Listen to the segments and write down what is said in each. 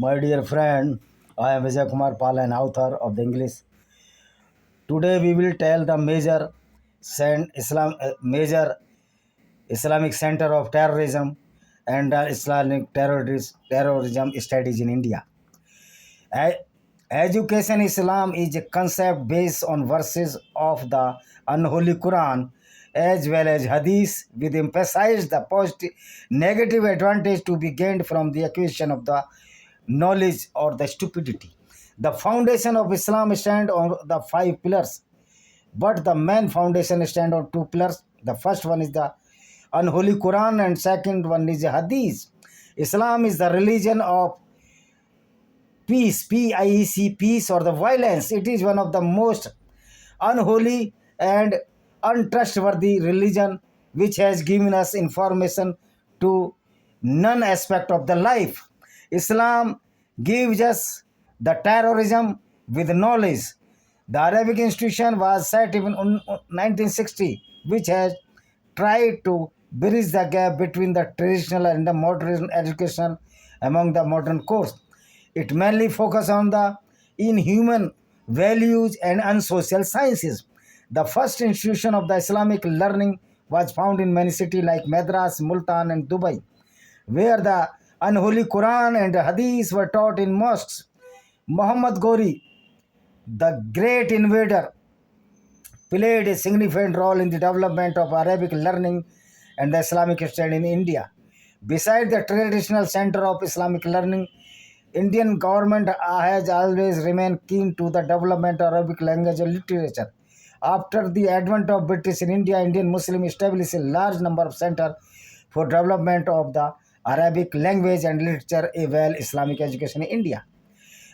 My dear friend, I am Vijay Kumar Pal, an author of the English. Today we will tell the major Islamic center of terrorism and Islamic terrorism studies in India. E- Education Islam is a concept based on verses of the unholy Quran as well as Hadith, with emphasize the positive, negative advantage to be gained from the acquisition of the knowledge or the stupidity. The foundation of Islam stand on the five pillars, but the main foundation stand on two pillars. The first one is the unholy Quran and second one is the Hadith. Islam is the religion of peace, PIEC, peace or the violence. It is one of the most unholy and untrustworthy religion which has given us information to none aspect of the life. Islam gives us the terrorism with knowledge. The Arabic institution was set in 1960, which has tried to bridge the gap between the traditional and the modern education among the modern course. It mainly focuses on the inhuman values and unsocial sciences. The first institution of the Islamic learning was found in many cities like Madras, Multan, and Dubai, where the unholy Quran and Hadith were taught in mosques. Muhammad Ghori, the great invader, played a significant role in the development of Arabic learning and the Islamic study in India. Besides the traditional center of Islamic learning, Indian government has always remained keen to the development of Arabic language and literature. After the advent of British in India, Indian Muslims established a large number of centers for development of the Arabic language and literature, a well Islamic education in India.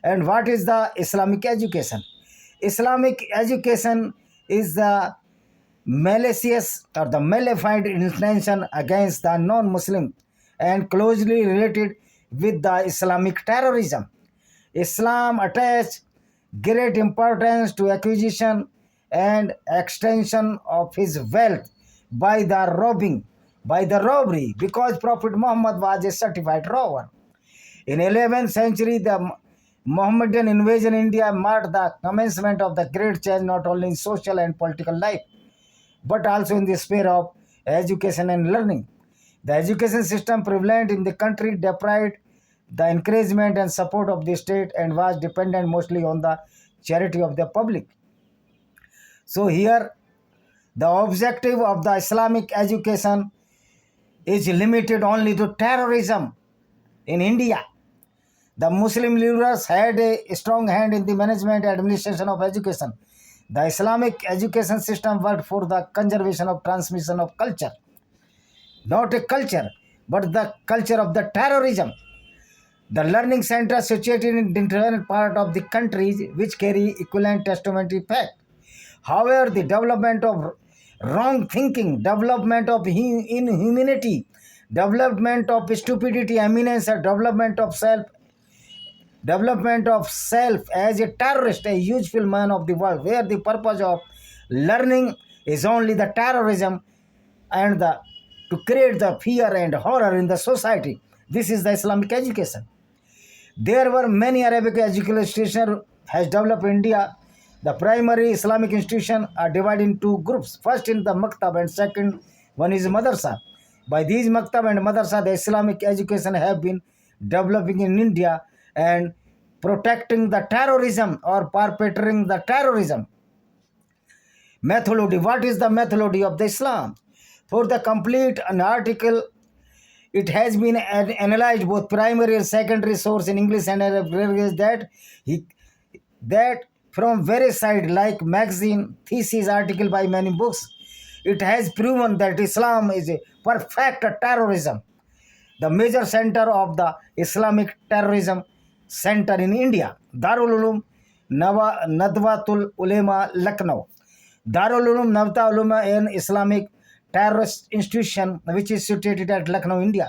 And what is the Islamic education? Islamic education is the malicious or the malefied intention against the non-Muslim and closely related with the Islamic terrorism. Islam attaches great importance to acquisition and extension of his wealth by the robbery, because Prophet Muhammad was a certified robber. In 11th century, the Mohammedan invasion India marked the commencement of the great change not only in social and political life, but also in the sphere of education and learning. The education system prevalent in the country deprived the encouragement and support of the state and was dependent mostly on the charity of the public. So here, the objective of the Islamic education is limited only to terrorism in India. The Muslim leaders had a strong hand in the management and administration of education. The Islamic education system worked for the conservation of transmission of culture, not a culture, but the culture of the terrorism. The learning centers situated in different part of the countries which carry equivalent testimony fact. However, the development of wrong thinking, development of inhumanity, development of stupidity, eminence, and development of self as a terrorist, a useful man of the world, where the purpose of learning is only the terrorism and to create the fear and horror in the society. This is the Islamic education. There were many Arabic educational institutions has developed in India. The primary Islamic institutions are divided in two groups. First in the Maktab and second one is Madrasa. By these Maktab and Madrasa, the Islamic education have been developing in India and protecting the terrorism or perpetrating the terrorism. Methodology. What is the methodology of the Islam? For the complete an article, it has been analyzed both primary and secondary source in English and Arabic that from various sides like magazine, thesis, article by many books, it has proven that Islam is a perfect terrorism. The major center of the Islamic terrorism center in India, Darul Uloom Nadwatul Ulema, Lucknow. Darul Uloom Nadwatul Ulema, an Islamic terrorist institution which is situated at Lucknow, India.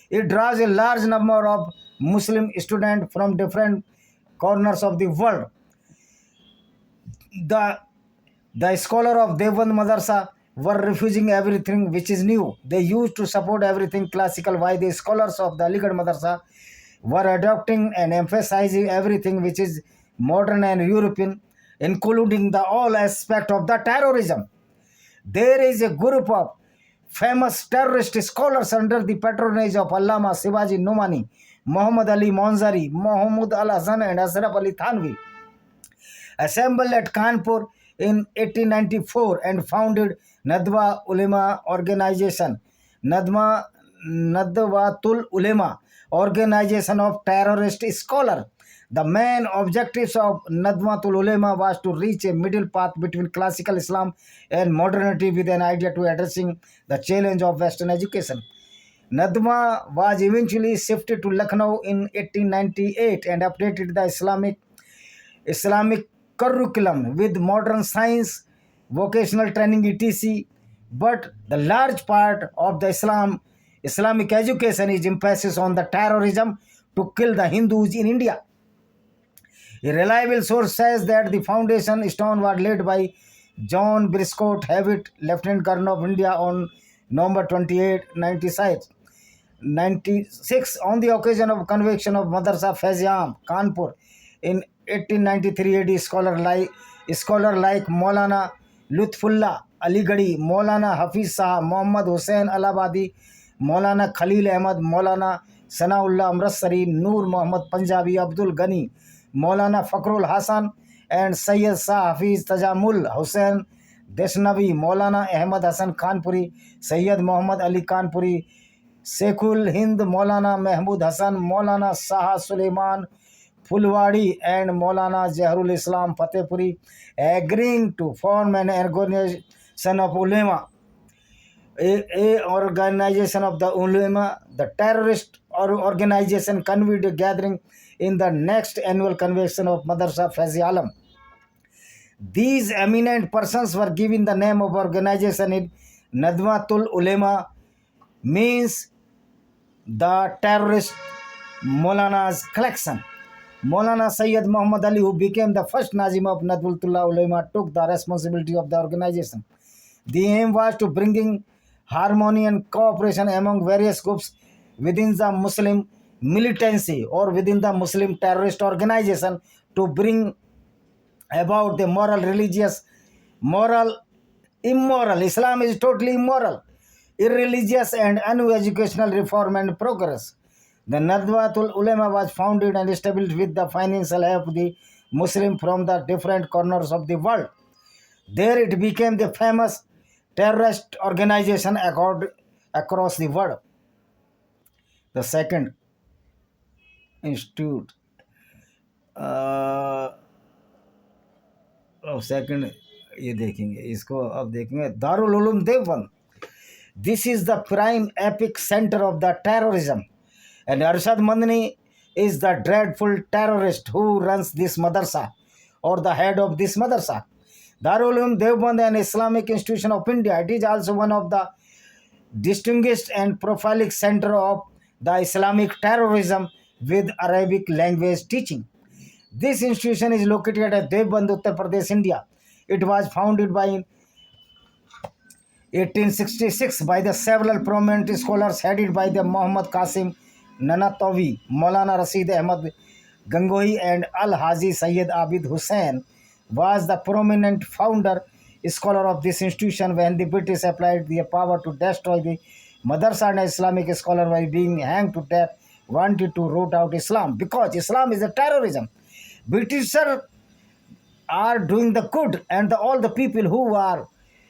It draws a large number of Muslim students from different corners of the world. The scholar of Devband Madrasa were refusing everything which is new. They used to support everything classical, while the scholars of the Aligarh Madrasa were adopting and emphasizing everything which is modern and European, including the all aspect of the terrorism. There is a group of famous terrorist scholars under the patronage of Allama Sivaji Numani, Muhammad Ali Monzari, Muhammad Al Hassan, and Ashraf Ali Thanvi, assembled at Kanpur in 1894 and founded Nadwa Ulema Organization, Nadwatul Ulema, Organization of Terrorist Scholar. The main objectives of Nadwatul Ulema was to reach a middle path between classical Islam and modernity with an idea to addressing the challenge of Western education. Nadwa was eventually shifted to Lucknow in 1898 and updated the Islamic curriculum with modern science, vocational training, etc. But the large part of the Islamic education is emphasis on the terrorism to kill the Hindus in India. A reliable source says that the foundation stone was laid by John Briscoe Hewitt, Lieutenant Colonel of India, on November 28, 96 on the occasion of conviction of Madrasa Faiziam, Kanpur in 1893 AD. Scholar like Maulana Lutfullah Aligarhi, Maulana Hafiz Shah, Muhammad Hussain Alabadi, Maulana Khalil Ahmad, Maulana Sanaullah Amritsari, Noor Muhammad Punjabi, Abdul Ghani, Maulana Fakhrul Hasan, and Sayyid Shah Hafiz Tajamul Hussain Deshnavi, Maulana Ahmad Hassan Kanpuri, Sayyid Muhammad Ali Kanpuri, Sheikhul Hind Maulana Mahmud Hassan, Maulana Shah Suleiman Fulwadi, and Maulana Zahrul Islam Fatehpuri, agreeing to form an organization of ulema, a organization of the ulema. The terrorist organization convened a gathering in the next annual convention of Madrasa Faiz Alam. These eminent persons were given the name of organization in Nadwatul Ulema, means the terrorist Maulana's collection. Maulana Sayyid Muhammad Ali, who became the first Nazim of Nadwatullah Ulema, took the responsibility of the organization. The aim was to bring harmony and cooperation among various groups within the Muslim militancy or within the Muslim terrorist organization to bring about the moral, religious, moral, immoral. Islam is totally immoral, irreligious, and uneducational reform and progress. The Nadwatul Ulema was founded and established with the financial help of the Muslim from the different corners of the world. There it became the famous terrorist organization across the world. The second institute, second ये देखेंगे, इसको अब देखेंगे Darul Uloom Deoband. This is the prime epic center of the terrorism, and Arshad Mandani is the dreadful terrorist who runs this madrasa or the head of this madrasa. Darul Uloom Deoband, an Islamic institution of India, it is also one of the distinguished and prolific center of the Islamic terrorism with Arabic language teaching. This institution is located at Deoband, Uttar Pradesh, India. It was founded by 1866 by the several prominent scholars headed by the Muhammad Qasim Nanatawi, Maulana Rashid Ahmad Gangohi, and Al-Haji Sayyid Abid Hussain was the prominent founder scholar of this institution. When the British applied their power to destroy the madrasa, and Islamic scholar by being hanged to death wanted to root out Islam because Islam is a terrorism. British are doing the good, and all the people who are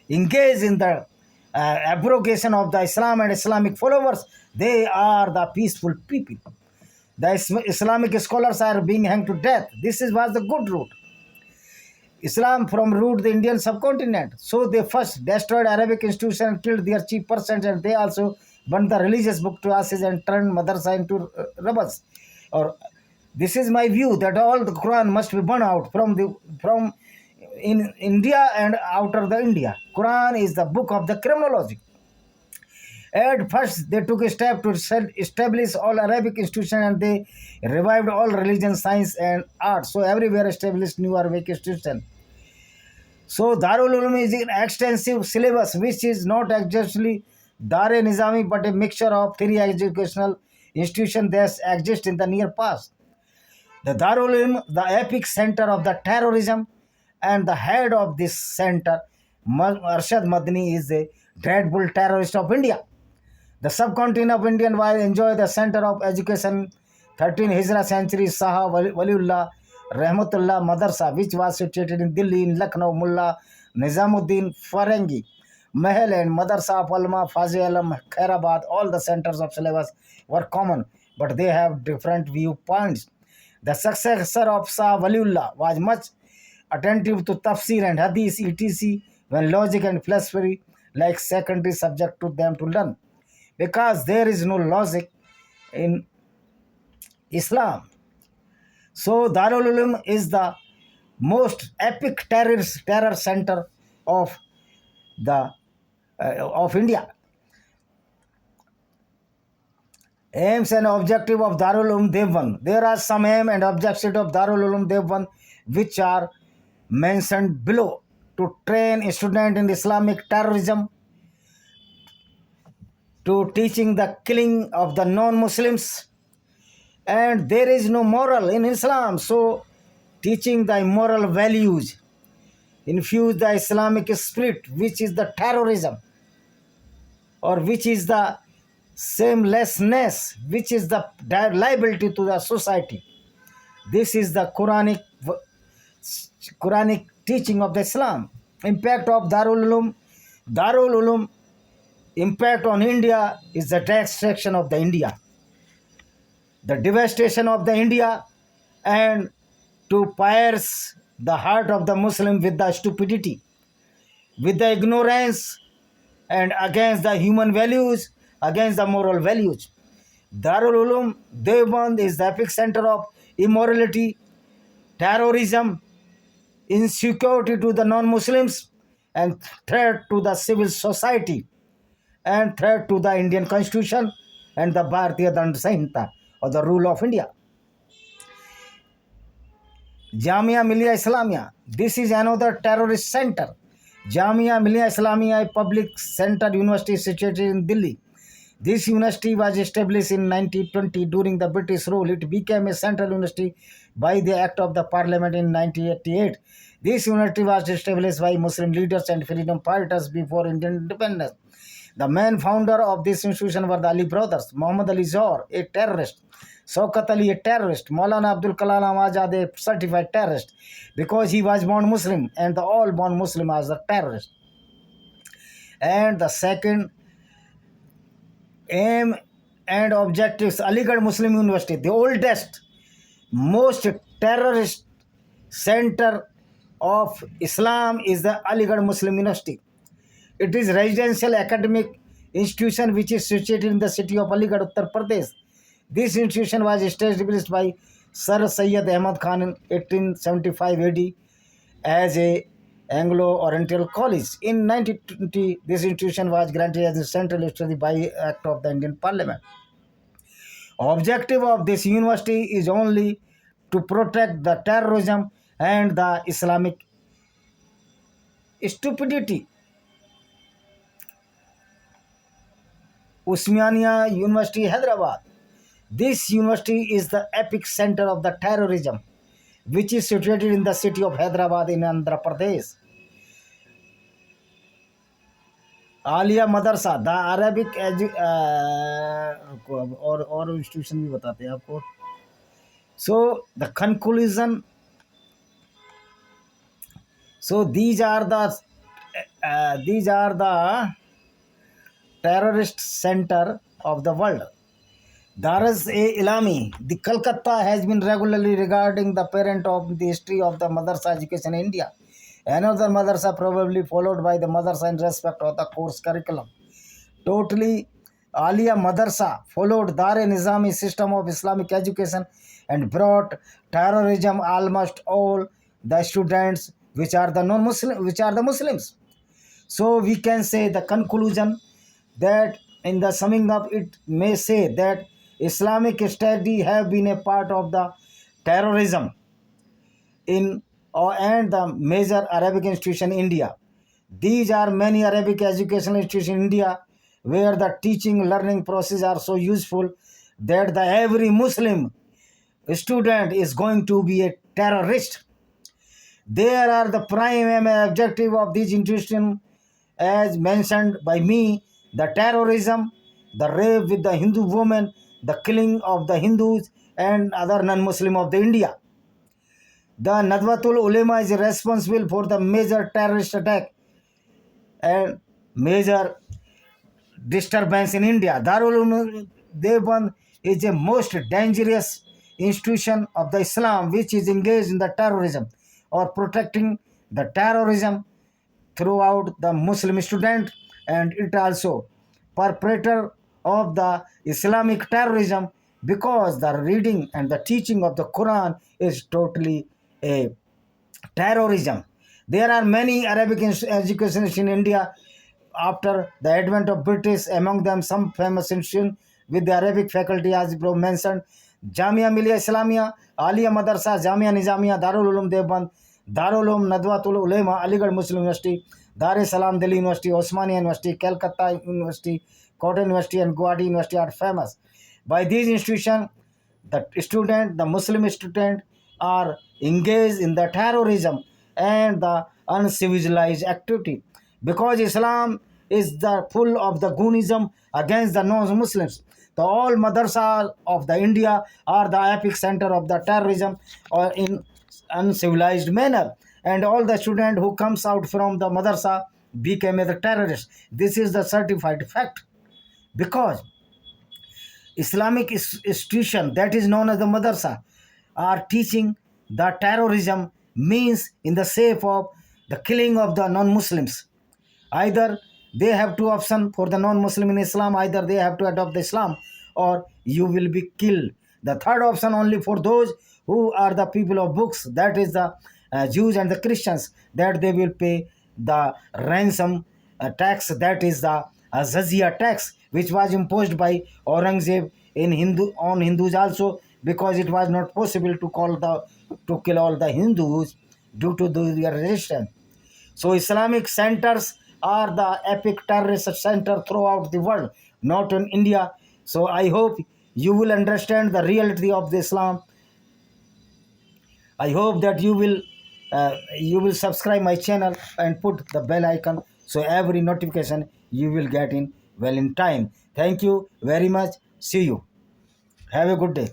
engaged in the abrogation of the Islam and Islamic followers, they are the peaceful people. The Islamic scholars are being hanged to death. This was the good route. Islam from root the Indian subcontinent. So they first destroyed Arabic institution and killed their chief persons, and they also burned the religious book to ashes and turned madrasa into rubble. Or this is my view that all the Quran must be burned out from in India and out of the India. Quran is the book of the criminology. At first, they took a step to establish all Arabic institutions, and they revived all religion, science, and art. So everywhere established new Arabic institution. So Darul Uloom is an extensive syllabus which is not exactly Dar-e-Nizami but a mixture of three educational institution that exist in the near past. The Darul Uloom, the epic center of the terrorism, and the head of this center, Arshad Madni, is a dreadful terrorist of India. The subcontinent of Indian while enjoy the center of education 13 Hijra century Saha Waliullah Rahmatullah Madrasa, which was situated in Delhi, in Lucknow, Mullah Nizamuddin Farangi Mahal and Madrasa of Alma Fazi Alam Khairabad. All the centers of syllabus were common, but they have different viewpoints. The successor of Shah Waliullah was much attentive to tafsir and hadith etc. when logic and philosophy like secondary subject to them to learn, because there is no logic in Islam. So Darul Uloom is the most epic terror center of the of India. Aims and objective of Darul Uloom Deoband. There are some aim and objective of Darul Uloom Deoband which are mentioned below: to train a student in Islamic terrorism, to teaching the killing of the non-Muslims, and there is no moral in Islam, so teaching the immoral values, infuse the Islamic spirit, which is the terrorism, or which is the shamelessness, which is the liability to the society. This is the Quranic teaching of the Islam. Impact of Darul Uloom. Darul Uloom impact on India is the destruction of the India, the devastation of the India, and to pierce the heart of the Muslim with the stupidity, with the ignorance, and against the human values, against the moral values. Darul Uloom Deoband is the epic center of immorality, terrorism, insecurity to the non-Muslims, and threat to the civil society, and threat to the Indian constitution and the Bharatiya Dand Sanhita, or the rule of India. Jamia Millia Islamia. This is another terrorist center. Jamia Millia Islamia, a public center university situated in Delhi. This university was established in 1920 during the British rule. It became a central university by the Act of the Parliament in 1988. This university was established by Muslim leaders and freedom fighters before Indian independence. The main founder of this institution were the Ali brothers: Muhammad Ali Zohar, a terrorist; Shaukat Ali, a terrorist; Maulana Abdul Kalam Azad, a certified terrorist, because he was born Muslim, and the all born Muslim as a terrorist. And the second aim and objectives: Aligarh Muslim University, the oldest, most terrorist center of Islam is the Aligarh Muslim University. It is residential academic institution which is situated in the city of Aligarh, Uttar Pradesh. This institution was established by Sir Syed Ahmad Khan in 1875 AD as a Anglo-Oriental college. In 1920, this institution was granted as a central university by Act of the Indian Parliament. Objective of this university is only to protect the terrorism and the Islamic stupidity. Usmania University, Hyderabad. This university is the epic center of the terrorism, which is situated in the city of Hyderabad in Andhra Pradesh. Alia Madrasa, the Arabic और institution भी बताते हैं आपको. So the conclusion. So these are the terrorist center of the world. Dar-e-Ilami, the Calcutta, has been regularly regarding the parent of the history of the madrasa education in India. Another madrasa probably followed by the madrasa in respect of the course curriculum. Totally, Alia Madrasa followed Dar-e-Nizami system of Islamic education and brought terrorism almost all the students which are the Muslims. So we can say the conclusion that in the summing up, it may say that Islamic study have been a part of the terrorism and the major Arabic institution in India. These are many Arabic educational institutions in India where the teaching learning process are so useful that the every Muslim student is going to be a terrorist. There are the prime objective of this institution, as mentioned by me, the terrorism, the rape with the Hindu women, the killing of the Hindus and other non-Muslim of the India. The Nadwatul Ulema is responsible for the major terrorist attack and major disturbance in India. Darul Uloom Deoband is a most dangerous institution of the Islam which is engaged in the terrorism or protecting the terrorism throughout the Muslim student, and it also perpetrator of the Islamic terrorism because the reading and the teaching of the Quran is totally a terrorism. There are many Arabic educations in India after the advent of British, among them some famous institutions with the Arabic faculty as bro mentioned: Jamia Millia Islamia, Aliyah Madrasa, Jamia Nizamia, Darul Uloom Deoband, Darul Uloom Nadwatul Ulema, Aligarh Muslim University, Dar es Salaam Delhi University, Osmania University, Calcutta University, Cotton University and Guwahati University are famous. By these institutions, the Muslim student are engaged in the terrorism and the uncivilized activity because Islam is the full of the Gunism against the non-Muslims. The all madrasas of the India are the epic center of the terrorism or in uncivilized manner, and all the student who comes out from the madrasa became a terrorist. This is the certified fact because Islamic institution that is known as the madrasa are teaching the terrorism means in the shape of the killing of the non-Muslims. Either they have two options for the non-Muslim in Islam, either they have to adopt Islam or you will be killed. The third option only for those who are the people of books, that is the Jews and the Christians, that they will pay the ransom tax, that is the Jizya tax, which was imposed by Aurangzeb in on Hindus also, because it was not possible to kill all the Hindus due to their resistance. So Islamic centers are the epic terrorist center throughout the world, not in India. So I hope you will understand the reality of the Islam. I hope that you will subscribe my channel and put the bell icon so every notification you will get in well in time. Thank you very much. See you. Have a good day.